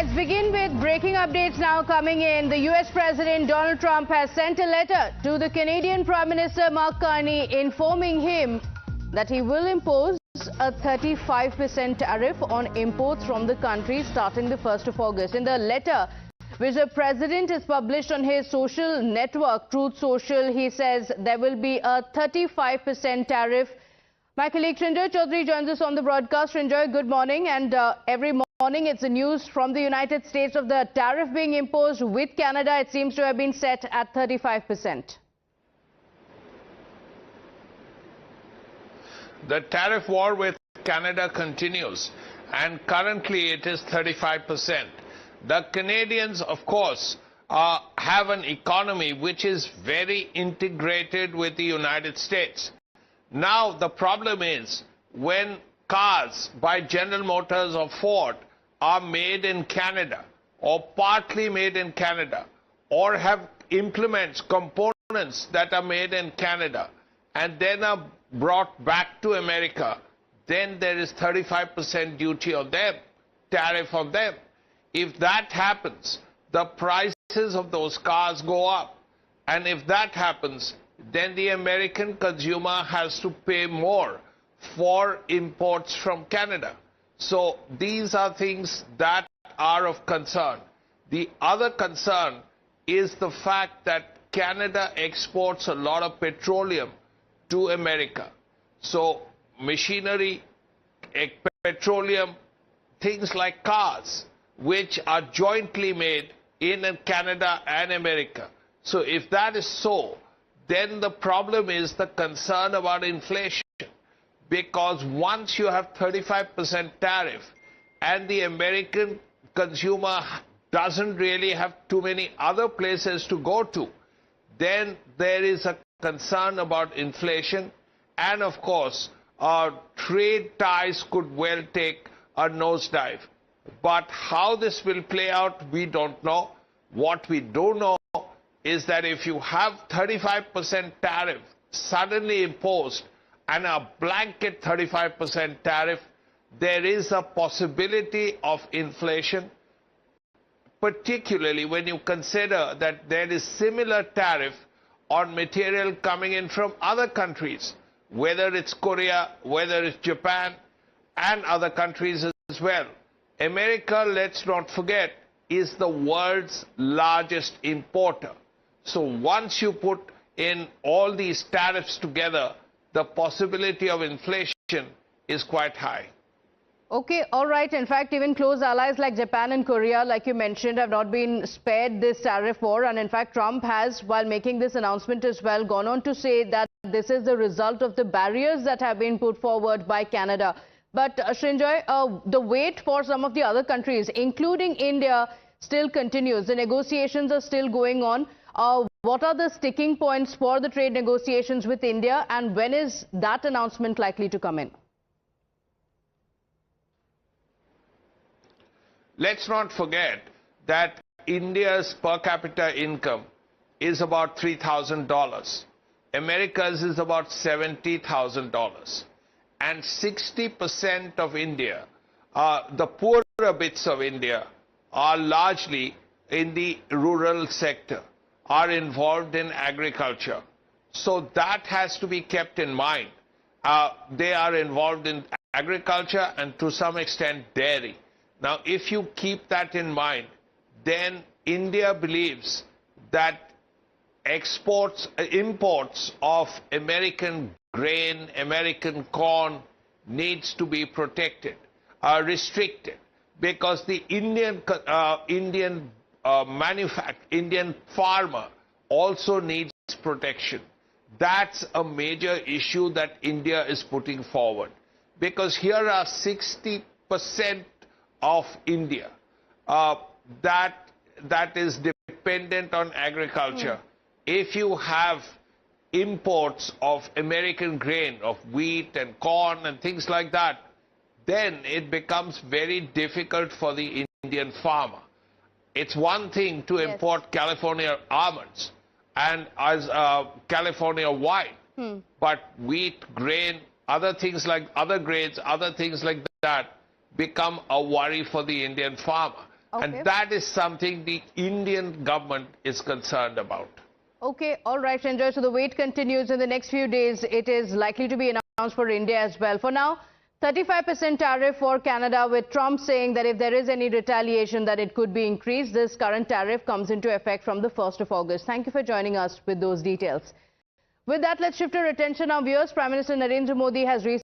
Let's begin with breaking updates now coming in. The US President Donald Trump has sent a letter to the Canadian Prime Minister Mark Carney informing him that he will impose a 35% tariff on imports from the country starting the 1st of August. In the letter, which the president has published on his social network, Truth Social, he says there will be a 35% tariff. My colleague Srinjoy Chaudhary joins us on the broadcast. Srinjoy, good morning. And every morning it's the news from the United States of the tariff being imposed with Canada. It seems to have been set at 35%. The tariff war with Canada continues, and currently it is 35%. The Canadians, of course, have an economy which is very integrated with the United States. Now, the problem is when cars by General Motors or Ford are made in Canada or partly made in Canada or have implements, components that are made in Canada and then are brought back to America, then there is 35% duty on them, tariff on them. If that happens, the prices of those cars go up. And if that happens, then the American consumer has to pay more for imports from Canada. So these are things that are of concern. The other concern is the fact that Canada exports a lot of petroleum to America. So machinery, petroleum, things like cars, which are jointly made in Canada and America. So if that is so, then the problem is the concern about inflation. Because once you have 35% tariff and the American consumer doesn't really have too many other places to go to, then there is a concern about inflation. And of course, trade ties could well take a nosedive. But how this will play out, we don't know. What we do know is that if you have 35% tariff suddenly imposed and a blanket 35% tariff, there is a possibility of inflation, particularly when you consider that there is similar tariff on material coming in from other countries, whether it's Korea, whether it's Japan, and other countries as well. America, let's not forget, is the world's largest importer. So once you put in all these tariffs together, the possibility of inflation is quite high. Okay, all right. In fact, even close allies like Japan and Korea, like you mentioned, have not been spared this tariff war. And in fact, Trump has, while making this announcement as well, gone on to say that this is the result of the barriers that have been put forward by Canada. But Srinjoy, the wait for some of the other countries, including India, still continues. The negotiations are still going on. What are the sticking points for the trade negotiations with India, and when is that announcement likely to come in? Let's not forget that India's per capita income is about $3,000. America's is about $70,000. And 60% of India, the poorer bits of India, are largely in the rural sector, are involved in agriculture. So that has to be kept in mind. They are involved in agriculture and to some extent dairy. Now, if you keep that in mind, then India believes that imports of American grain, American corn needs to be protected, restricted, because the Indian farmer also needs protection. That's a major issue that India is putting forward, because here are 60% of India that is dependent on agriculture. If you have imports of American grain, of wheat and corn and things like that, then it becomes very difficult for the Indian farmer. It's one thing to import California almonds and as California wine, but wheat, grain, other things like other grains, other things like that become a worry for the Indian farmer. Okay. And that is something the Indian government is concerned about. Okay, all right, Sanjay. So the wait continues. In the next few days, it is likely to be announced for India as well. For now, 35% tariff for Canada, with Trump saying that if there is any retaliation, that it could be increased. This current tariff comes into effect from the 1st of August. Thank you for joining us with those details. With that, let's shift our attention. Our viewers, Prime Minister Narendra Modi has recently